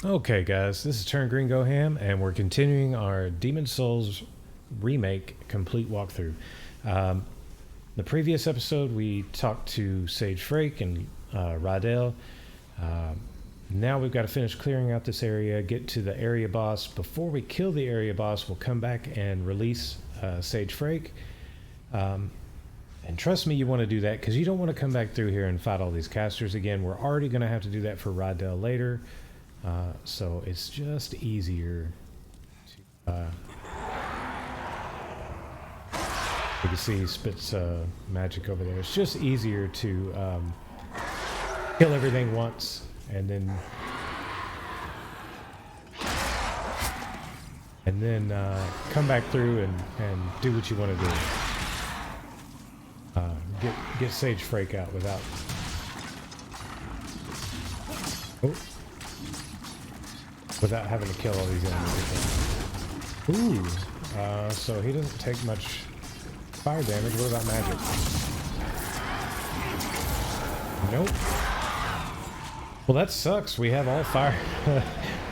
Okay, guys, this is Turn Green Go Ham, and we're continuing our Demon Souls remake complete walkthrough. Um, the previous episode, we talked to Sage Frake and Rydell. Now we've got to finish clearing out this area, get to the area boss. Before we kill the area boss, we'll come back and release Sage Frake. And trust me, you want to do that because you don't want to come back through here and fight all these casters again. We're already going to have to do that for Rydell later. So it's just easier to, you can see he spits magic over there. It's just easier to kill everything once and then come back through and do what you want to do. Get Sage Frake out without... Oh. Without having to kill all these enemies. Ooh, so he doesn't take much fire damage. What about magic? Nope. Well, that sucks. We have all fire,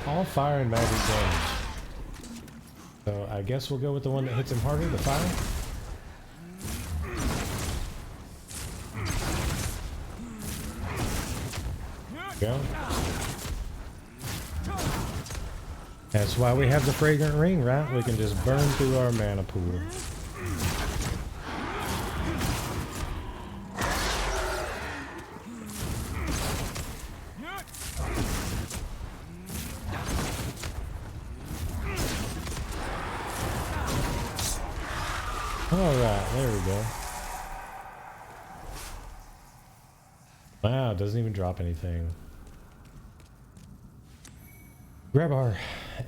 all fire and magic damage. So I guess we'll go with the one that hits him harder, the fire. Go. That's why we have the fragrant ring, right? We can just burn through our mana pool. Alright, there we go. Wow, it doesn't even drop anything. Grab our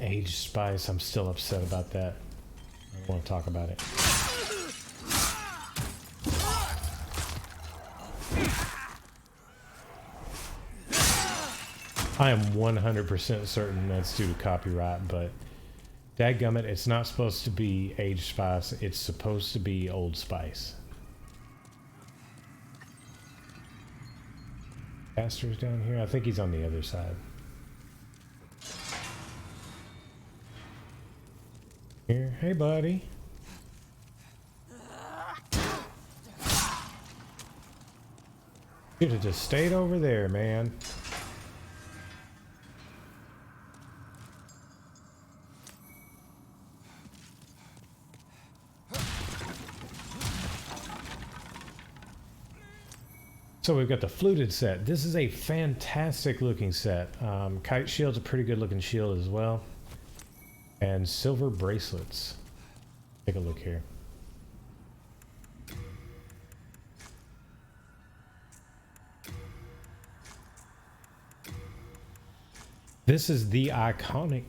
aged spice. I'm still upset about that. I don't want to talk about it. I am 100% certain that's due to copyright, but dadgummit, it's not supposed to be aged spice. It's supposed to be old spice. Caster's down here. I think he's on the other side. Here. Hey, buddy. Should have just stayed over there, man. So we've got the Fluted Set. This is a fantastic looking set. Kite Shield's a pretty good looking shield as well. And silver bracelets. Take a look here. This is the iconic,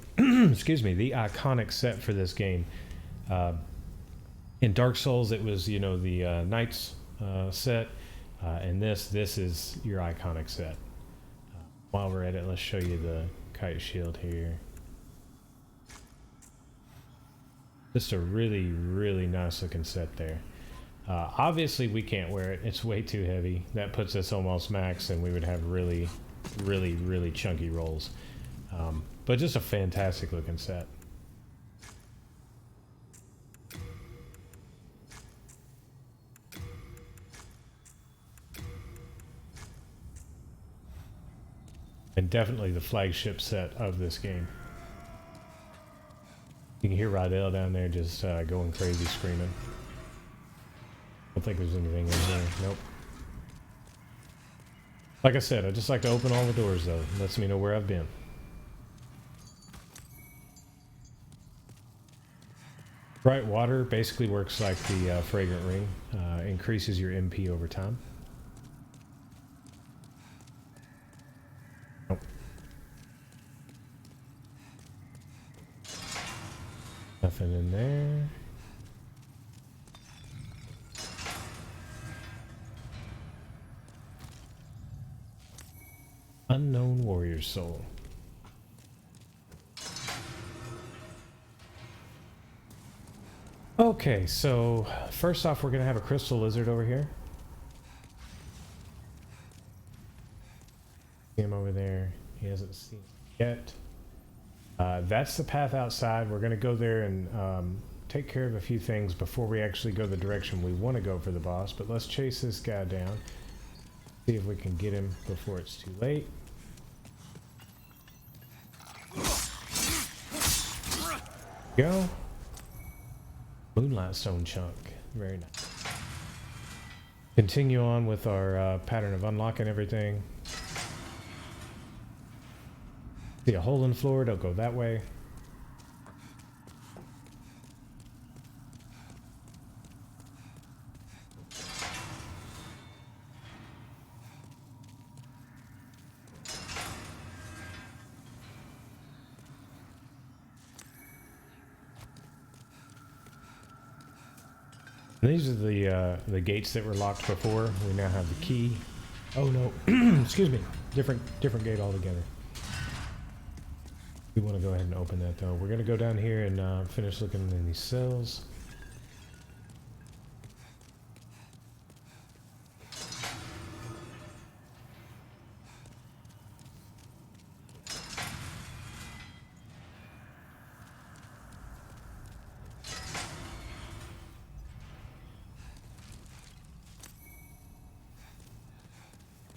excuse me, the iconic set for this game. In Dark Souls, it was, you know, the Knights set. And this is your iconic set. While we're at it, let's show you the Kite Shield here. Just a really, really nice looking set there. Obviously we can't wear it. It's way too heavy. That puts us almost max and we would have really, really, really chunky rolls. But just a fantastic looking set. And definitely the flagship set of this game. You can hear Rydell down there just going crazy screaming. Don't think there's anything in here. Nope. Like I said, I just like to open all the doors though. It lets me know where I've been. Bright water basically works like the fragrant ring. Increases your MP over time. Nope. Nothing in there. Unknown warrior soul. Okay, so first off, we're gonna have a crystal lizard over here. See him over there. He hasn't seen it yet. That's the path outside. We're going to go there and take care of a few things before we actually go the direction we want to go for the boss. But let's chase this guy down. See if we can get him before it's too late. Go. Moonlight stone chunk. Very nice. Continue on with our pattern of unlocking everything. See a hole in the floor, don't go that way. And these are the gates that were locked before. We now have the key. Oh no, excuse me. Different gate altogether. We want to go ahead and open that though. We're going to go down here and finish looking in these cells.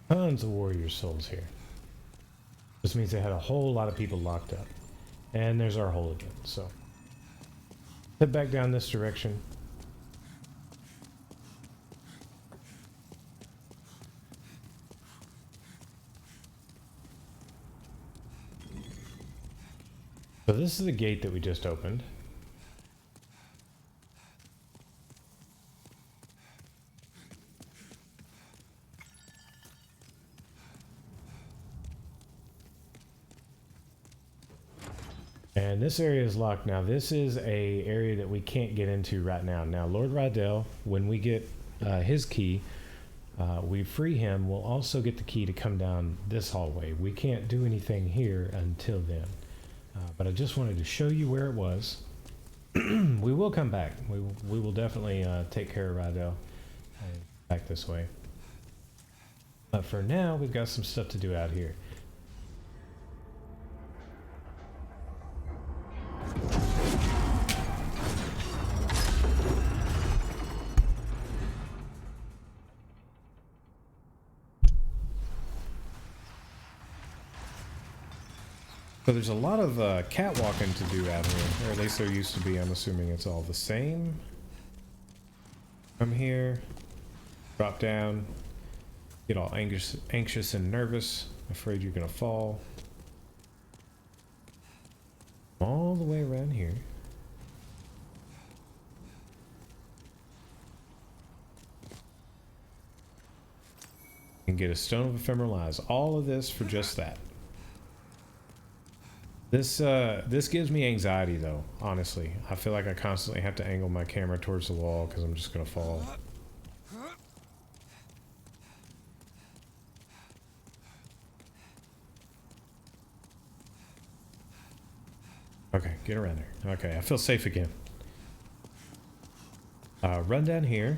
Tons of warrior souls here. This means they had a whole lot of people locked up. And there's our hole again, so. Head back down this direction. So this is the gate that we just opened. And this area is locked now. This is a area that we can't get into right now. Now, Lord Rydell, when we get his key, we free him, we'll also get the key to come down this hallway. We can't do anything here until then. But I just wanted to show you where it was. We will come back. We will definitely take care of Rydell and back this way. But for now, we've got some stuff to do out here. So there's a lot of catwalking to do out here, or at least there used to be. I'm assuming it's all the same. Come here, drop down, get all anxious and nervous, afraid you're gonna fall. All the way around here. And get a stone of ephemeral eyes. All of this for just that. This gives me anxiety though, honestly. I feel like I constantly have to angle my camera towards the wall because I'm just gonna fall. Okay, get around there. Okay, I feel safe again. Run down here.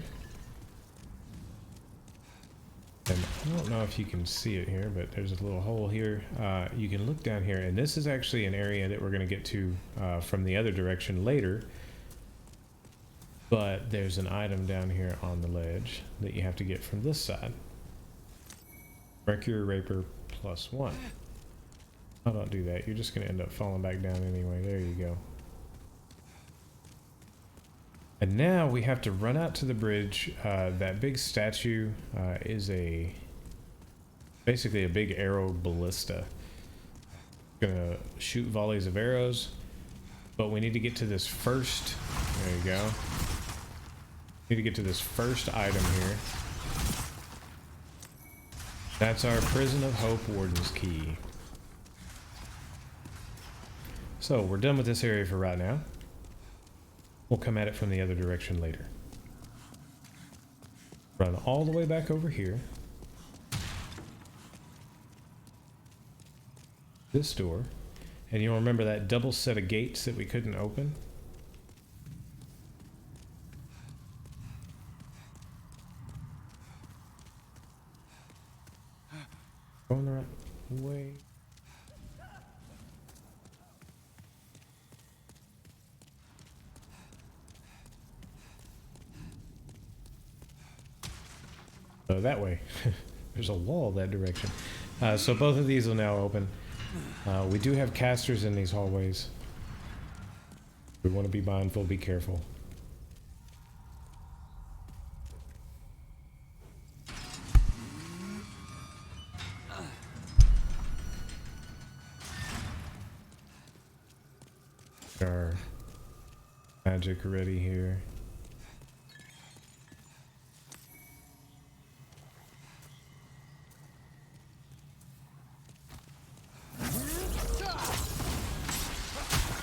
And I don't know if you can see it here, but there's a little hole here. You can look down here, and this is actually an area that we're going to get to from the other direction later. But there's an item down here on the ledge that you have to get from this side. Mercury Raper +1. Oh, don't do that. You're just going to end up falling back down anyway. There you go. And now we have to run out to the bridge. That big statue is basically a big arrow ballista. Gonna shoot volleys of arrows, but we need to get to this first. There you go. Need to get to this first item here. That's our Prison of Hope Warden's key. So we're done with this area for right now. We'll come at it from the other direction later. Run all the way back over here. This door. And you'll remember that double set of gates that we couldn't open? Going the right way. That way. There's a wall that direction. So both of these will now open. We do have casters in these hallways. We want to be mindful, be careful. Our magic ready here.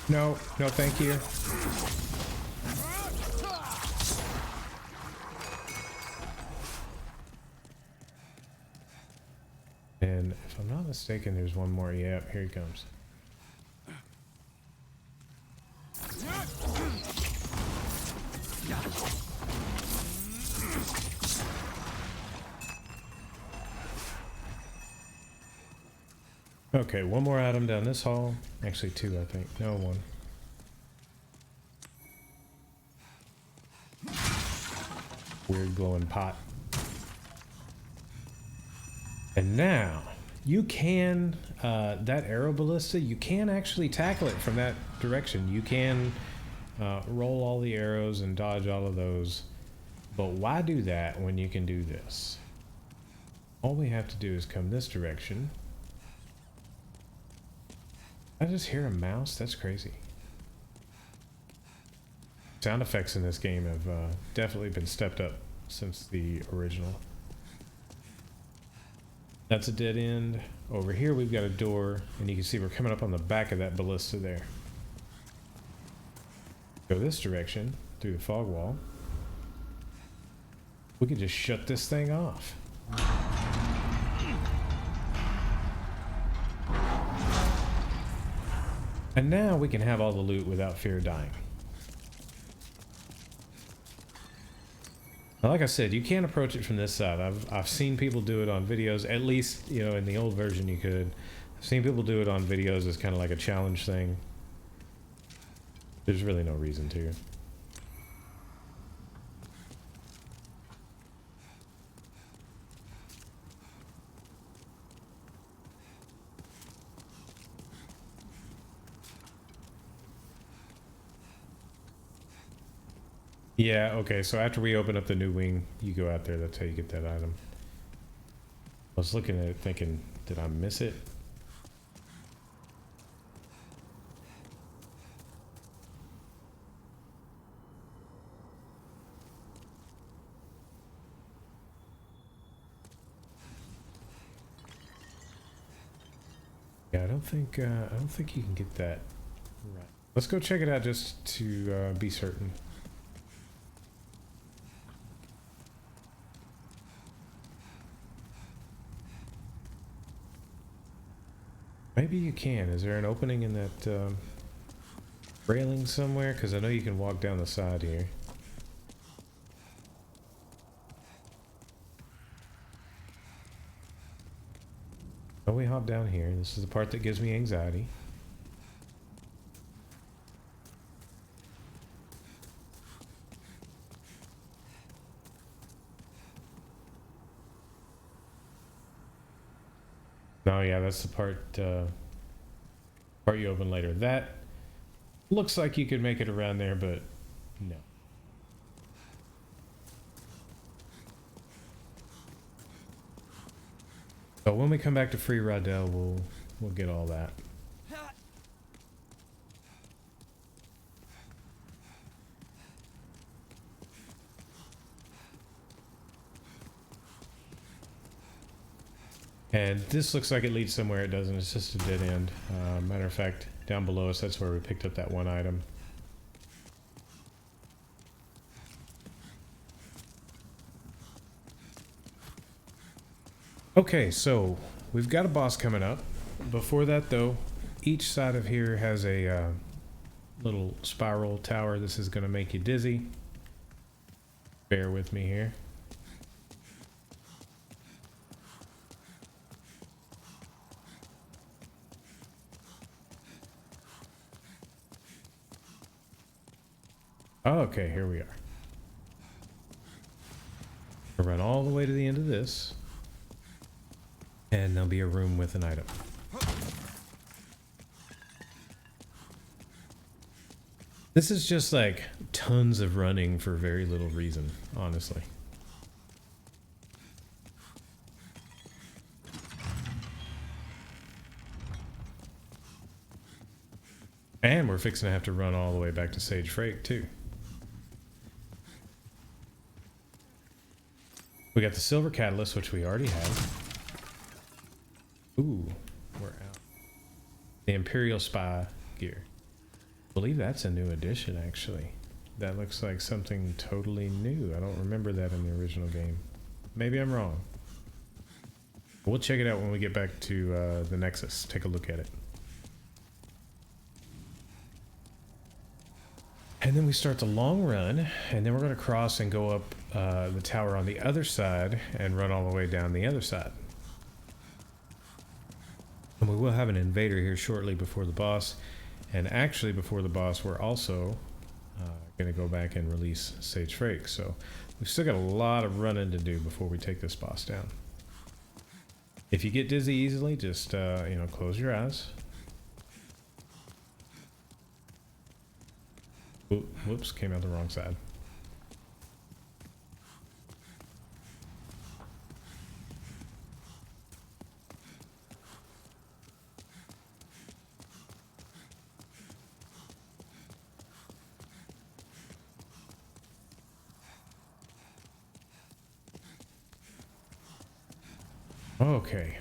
No, no, thank you. And if I'm not mistaken, there's one more. Yep, here he comes. Okay, one more item down this hall. Actually, two, I think. No, one. Weird glowing pot. And now, you can, that arrow ballista, you can actually tackle it from that direction. You can roll all the arrows and dodge all of those. But why do that when you can do this? All we have to do is come this direction. I just hear a mouse? That's crazy. Sound effects in this game have definitely been stepped up since the original. That's a dead end. Over here we've got a door, and you can see we're coming up on the back of that ballista there. Go this direction, through the fog wall. We can just shut this thing off. And now we can have all the loot without fear of dying. Now, like I said, you can't approach it from this side. I've seen people do it on videos, at least, you know, in the old version you could. I've seen people do it on videos as kind of like a challenge thing. There's really no reason to. Yeah, okay, so after we open up the new wing, you go out there, that's how you get that item. I was looking at it thinking, did I miss it? Yeah, I don't think you can get that right. Let's go check it out just to be certain. Maybe you can. Is there an opening in that railing somewhere? Because I know you can walk down the side here. Oh, we hop down here. This is the part that gives me anxiety. Oh yeah, that's the part you open later. That looks like you could make it around there, but no. So when we come back to Free Rydell, we'll get all that. And this looks like it leads somewhere. It doesn't. It's just a dead end. Matter of fact, down below us, that's where we picked up that one item. Okay, so we've got a boss coming up. Before that, though, each side of here has a little spiral tower. This is going to make you dizzy. Bear with me here. Oh, okay, here we are. run all the way to the end of this, and there'll be a room with an item. This is just like tons of running for very little reason, honestly. And we're fixing to have to run all the way back to Sage Frake too. We got the silver catalyst, which we already have. Ooh, we're out. The Imperial Spy gear. I believe that's a new addition, actually. That looks like something totally new. I don't remember that in the original game. Maybe I'm wrong. We'll check it out when we get back to the Nexus. Take a look at it. And then we start the long run, and then we're going to cross and go up the tower on the other side and run all the way down the other side. And we will have an invader here shortly before the boss. And actually before the boss, we're also going to go back and release Sage Frake. So we've still got a lot of running to do before we take this boss down. If you get dizzy easily, just, you know, close your eyes. Whoops, came out the wrong side. Okay,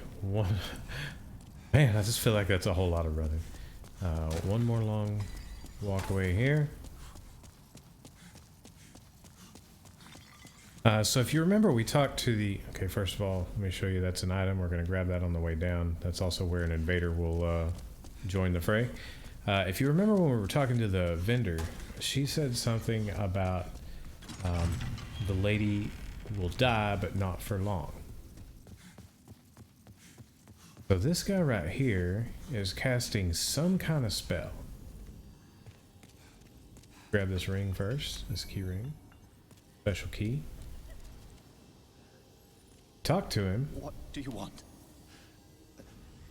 man, I just feel like that's a whole lot of running. One more long walk away here. So if you remember, we talked to the... Okay, first of all, let me show you that's an item. We're going to grab that on the way down. That's also where an invader will join the fray. If you remember when we were talking to the vendor, she said something about the lady will die, but not for long. So this guy right here is casting some kind of spell. Grab this ring first, this key ring. Special key. Talk to him. What do you want?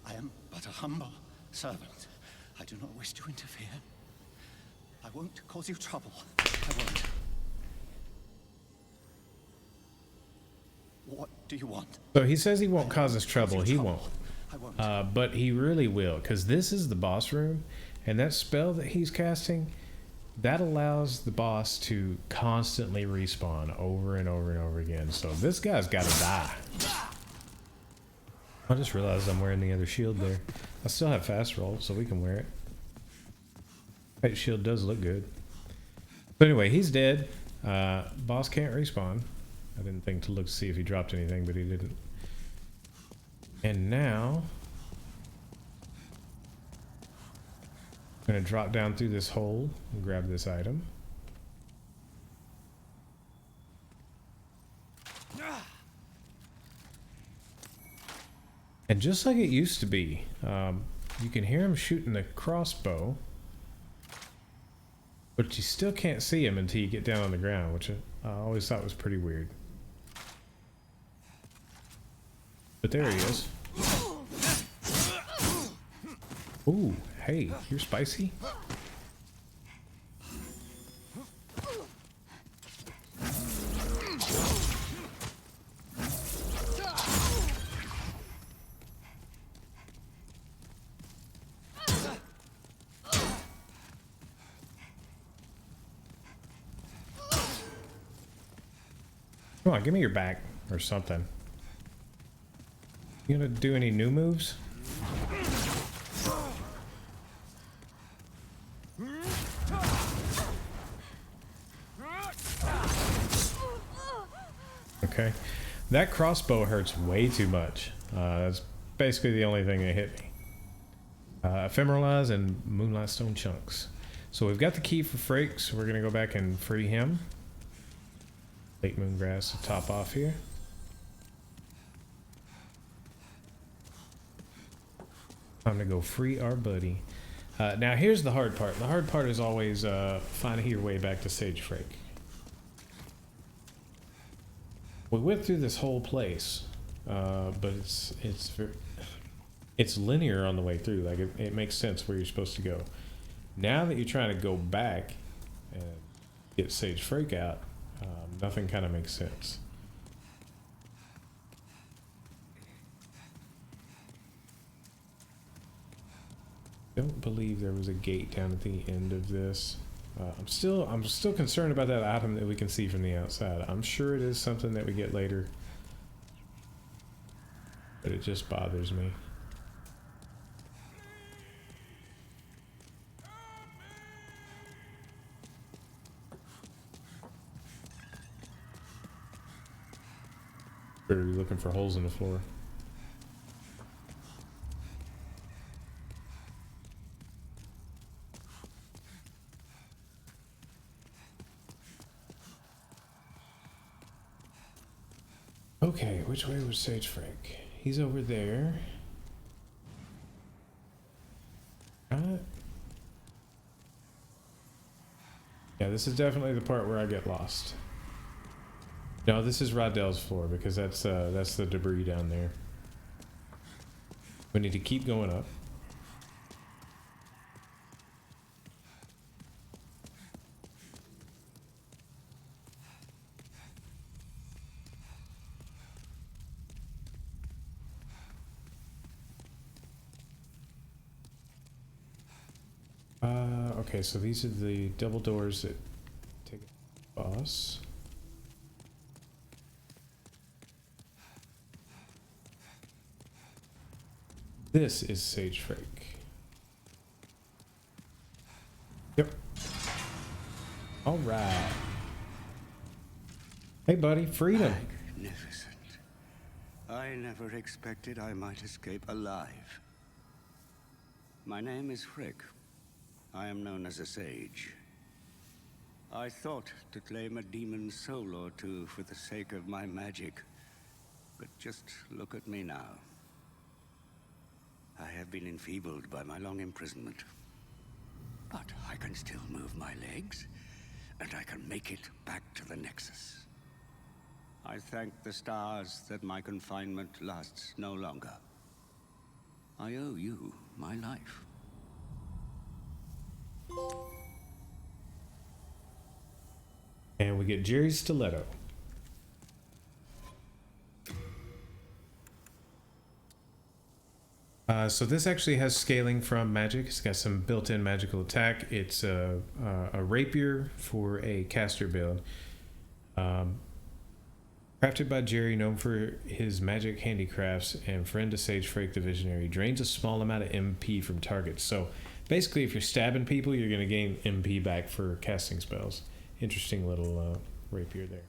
I am but a humble servant. I do not wish to interfere. I won't cause you trouble. I won't. What do you want? So he says he won't cause us trouble. He won't. I won't. But he really will, because this is the boss room, and that spell that he's casting, that allows the boss to constantly respawn over and over and over again. So this guy's got to die. I just realized I'm wearing the other shield there. I still have fast roll, so we can wear it. That shield does look good. But anyway, he's dead. Boss can't respawn. I didn't think to look to see if he dropped anything, but he didn't. And now I'm going to drop down through this hole and grab this item. And just like it used to be, you can hear him shooting the crossbow, but you still can't see him until you get down on the ground, which I always thought was pretty weird. But there he is. Ooh, hey, you're spicy. Come on, give me your back or something. You gonna do any new moves? Okay, that crossbow hurts way too much. That's basically the only thing that hit me. Ephemeralize and Moonlight Stone chunks. So we've got the key for Frake, so we're gonna go back and free him. Lake Moongrass to top off here. Time to go free our buddy. Now here's the hard part. The hard part is always finding your way back to Sage Frake. We went through this whole place, but it's linear on the way through. Like it makes sense where you're supposed to go. Now that you're trying to go back and get Sage Freak out, nothing kind of makes sense. Don't believe there was a gate down at the end of this. I'm still concerned about that item that we can see from the outside. I'm sure it is something that we get later, but it just bothers me. Better be looking for holes in the floor. Okay, which way was Sage Frank? He's over there. Yeah, this is definitely the part where I get lost. No, this is Rodell's floor because that's the debris down there. We need to keep going up. Okay, so these are the double doors that take a boss. This is Sage Freak. Yep. All right. Hey, buddy, freedom. Magnificent. I never expected I might escape alive. My name is Frick. I am known as a sage. I thought to claim a demon's soul or two for the sake of my magic, but just look at me now. I have been enfeebled by my long imprisonment, but I can still move my legs, and I can make it back to the Nexus. I thank the stars that my confinement lasts no longer. I owe you my life. And we get Jerry's stiletto. So this actually has scaling from magic. It's got some built-in magical attack. It's a rapier for a caster build. Crafted by Jerry, known for his magic handicrafts, and friend to Sage Freak the Visionary. Drains a small amount of MP from targets. So basically, if you're stabbing people, you're going to gain MP back for casting spells. Interesting little rapier there.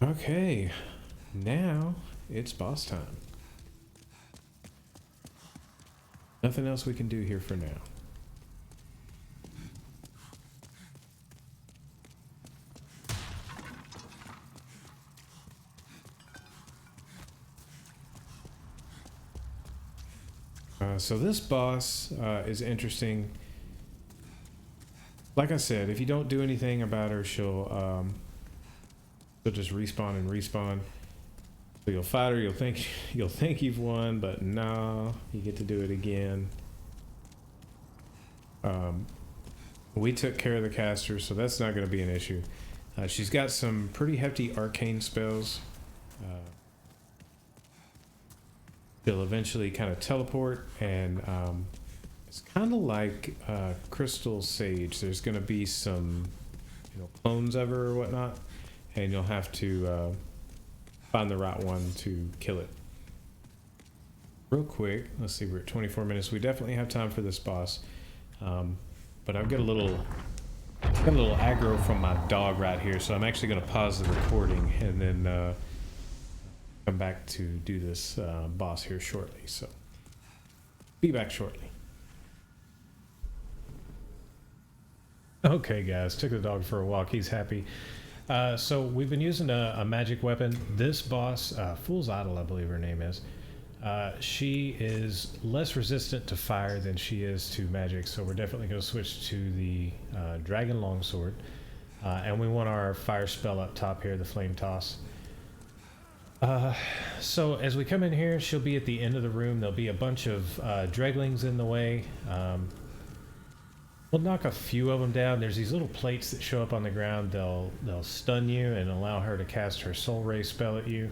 Okay, now it's boss time. Nothing else we can do here for now. So this boss is interesting. Like I said, if you don't do anything about her, she'll just respawn and respawn. So you'll fight her, you'll think you've won, but no, you get to do it again. We took care of the caster, so that's not going to be an issue. She's got some pretty hefty arcane spells. They'll eventually kind of teleport, and it's kind of like Crystal Sage. There's going to be some, clones of her or whatnot, and you'll have to find the right one to kill it. Real quick, let's see, we're at 24 minutes. We definitely have time for this boss, but I've got a little aggro from my dog right here, so I'm actually going to pause the recording and then come back to do this boss here shortly. So be back shortly. Okay guys, took the dog for a walk. He's happy. So we've been using a magic weapon. This boss, Fool's Idol I believe her name is, She is less resistant to fire than she is to magic, so we're definitely going to switch to the Dragon Longsword. And we want our fire spell up top here, the Flame Toss. So as we come in here, she'll be at the end of the room. There'll be a bunch of dreglings in the way. We'll knock a few of them down. There's these little plates that show up on the ground. They'll stun you and allow her to cast her Soul Ray spell at you.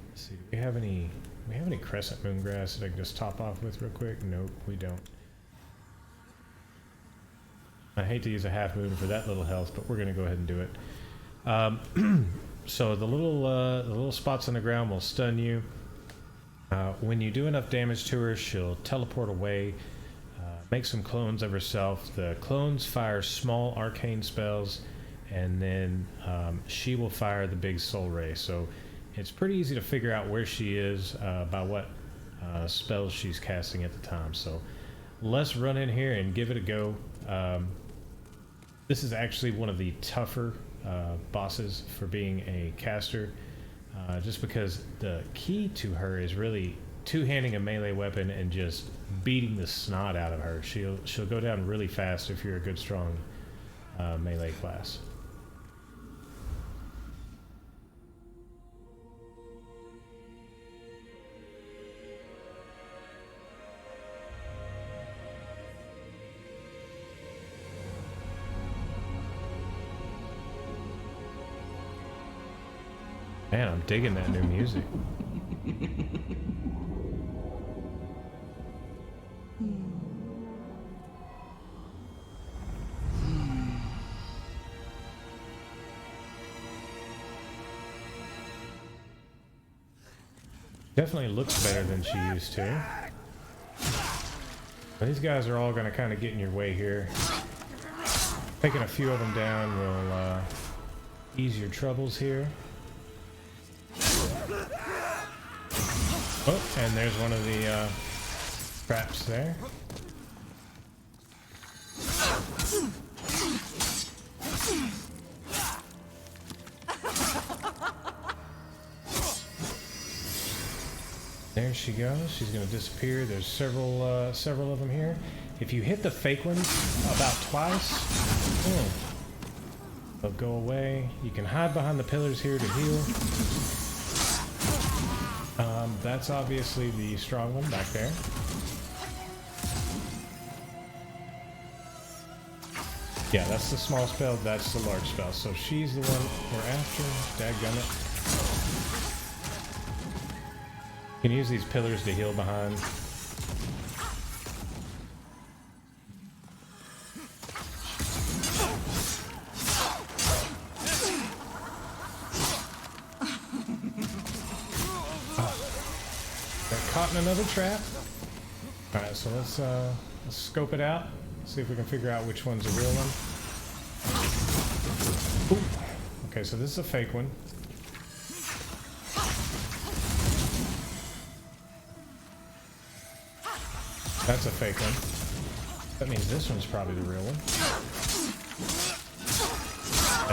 Let's see, do we have any Crescent Moon Grass that I can just top off with real quick? Nope, we don't. I hate to use a half moon for that little health, but we're going to go ahead and do it. So the little spots on the ground will stun you. When you do enough damage to her, she'll teleport away, make some clones of herself. The clones fire small arcane spells, and then she will fire the big Soul Ray. So it's pretty easy to figure out where she is by what spells she's casting at the time. So let's run in here and give it a go. This is actually one of the tougher bosses for being a caster, just because the key to her is really two-handing a melee weapon and just beating the snot out of her. She'll go down really fast if you're a good strong melee class. Man, I'm digging that new music. Definitely looks better than she used to. But these guys are all going to kind of get in your way here. Taking a few of them down will ease your troubles here. Oh, and there's one of the traps there. There she goes. She's going to disappear. There's several of them here. If you hit the fake ones about twice, they'll go away. You can hide behind the pillars here to heal. That's obviously the strong one back there. Yeah, that's the small spell, that's the large spell. So she's the one we're after. Dadgummit. You can use these pillars to heal behind. Caught in another trap. Alright, so let's scope it out. See if we can figure out which one's a real one. Ooh. Okay, so this is a fake one. That's a fake one. That means this one's probably the real one.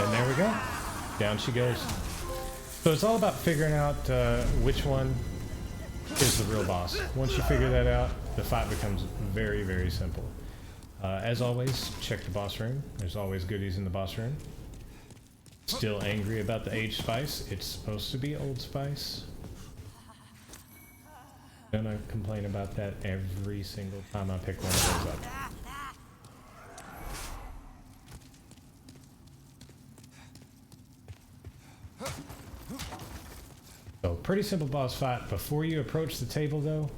And there we go. Down she goes. So it's all about figuring out which one is the real boss. Once you figure that out, the fight becomes very, very simple. As always, check the boss room. There's always goodies in the boss room. Still angry about the aged spice. It's supposed to be Old Spice. Gonna complain about that every single time I pick one of those up. So, pretty simple boss fight. Before you approach the table, though,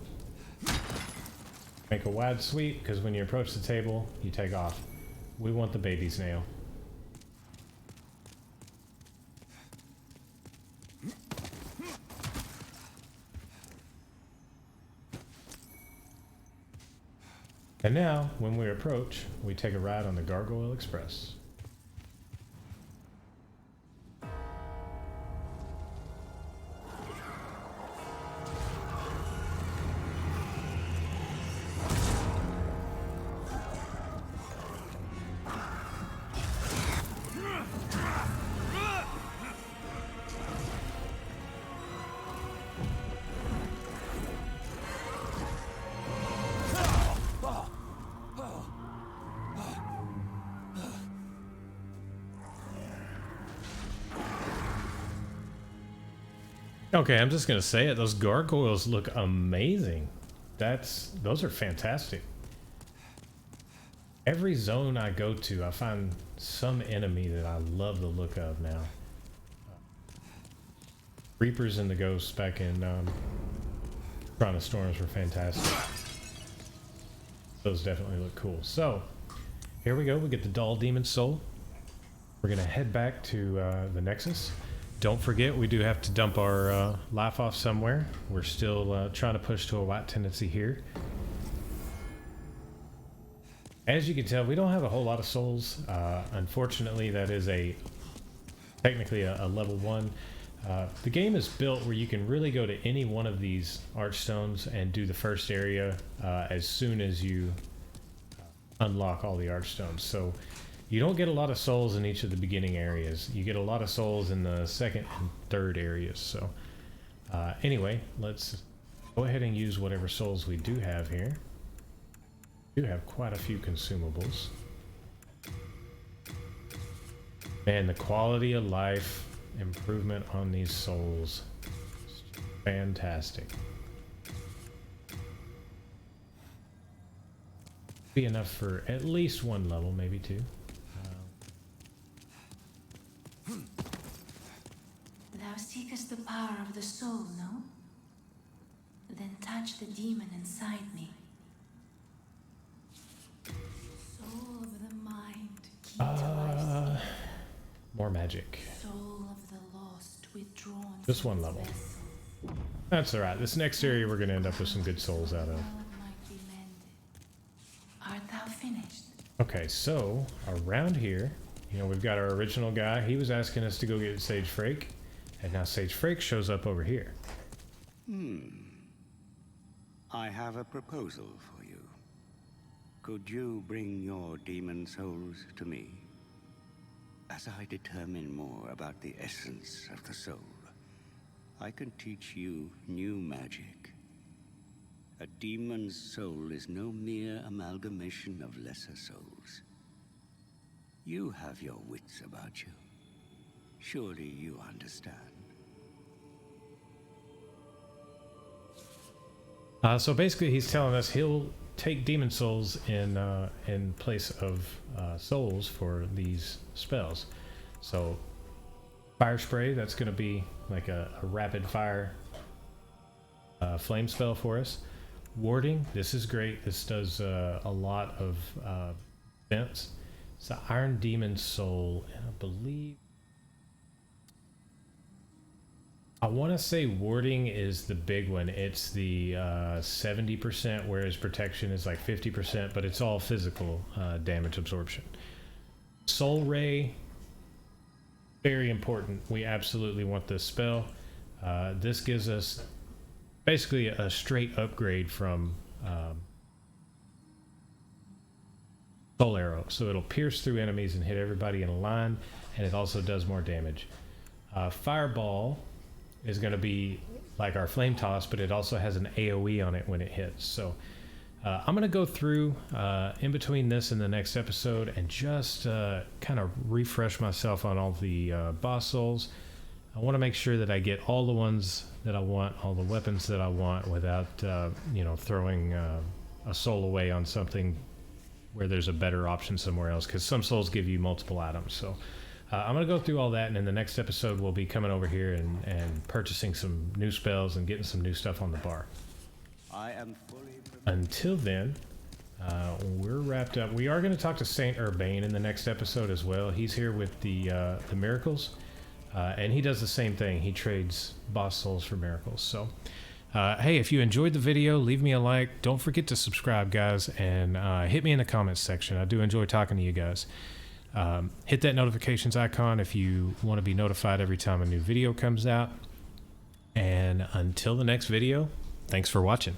make a wide sweep, because when you approach the table, you take off. We want the baby snail. And now, when we approach, we take a ride on the Gargoyle Express. Okay, I'm just gonna say it. Those gargoyles look amazing. Those are fantastic. Every zone I go to, I find some enemy that I love the look of now. Reapers and the ghosts back in Chrono Storms were fantastic. Those definitely look cool. So, here we go. We get the Dull Demon Soul. We're gonna head back to the Nexus. Don't forget, we do have to dump our life off somewhere. We're still trying to push to a white tendency here. As you can tell, we don't have a whole lot of souls. Unfortunately, that is technically a level 1. The game is built where you can really go to any one of these archstones and do the first area as soon as you unlock all the archstones. So you don't get a lot of souls in each of the beginning areas. You get a lot of souls in the second and third areas. So anyway, let's go ahead and use whatever souls we do have here. We do have quite a few consumables. Man, the quality of life improvement on these souls is fantastic. Be enough for at least 1 level, maybe 2. Thou seekest the power of the soul, no? Then touch the demon inside me. Soul of the mind, key to life's more magic. soul of the lost, withdrawn. Just 1 level. That's alright. This next area we're going to end up with some good souls out of. Art thou finished? Okay, so around here, you know, we've got our original guy. He was asking us to go get Sage Frake, and now Sage Frake shows up over here. I have a proposal for you. Could you bring your demon souls to me? As I determine more about the essence of the soul, I can teach you new magic. A demon's soul is no mere amalgamation of lesser souls. You have your wits about you. Surely you understand. So basically he's telling us he'll take demon souls in place of souls for these spells. So fire spray, that's going to be like a rapid fire flame spell for us. Warding, this is great. This does a lot of defense. It's the Iron Demon Soul, and I want to say warding is the big one. It's the 70%, whereas protection is like 50%, but it's all physical damage absorption. Soul Ray, very important. We absolutely want this spell. This gives us basically a straight upgrade from Soul Arrow. So it'll pierce through enemies and hit everybody in a line, and it also does more damage. Fireball is going to be like our Flame Toss, but it also has an AoE on it when it hits. So I'm going to go through in between this and the next episode and just kind of refresh myself on all the boss souls. I want to make sure that I get all the ones that I want, all the weapons that I want, without you know, throwing a soul away on something where there's a better option somewhere else, because some souls give you multiple items. So I'm going to go through all that, and in the next episode we'll be coming over here and purchasing some new spells and getting some new stuff on the bar. I am fully Until then, we're wrapped up. We are going to talk to Saint Urbane in the next episode as well. He's here with the miracles, and he does the same thing. He trades boss souls for miracles. So hey, if you enjoyed the video, leave me a like. Don't forget to subscribe, guys, and hit me in the comments section. I do enjoy talking to you guys. Hit that notifications icon if you want to be notified every time a new video comes out. And until the next video, thanks for watching.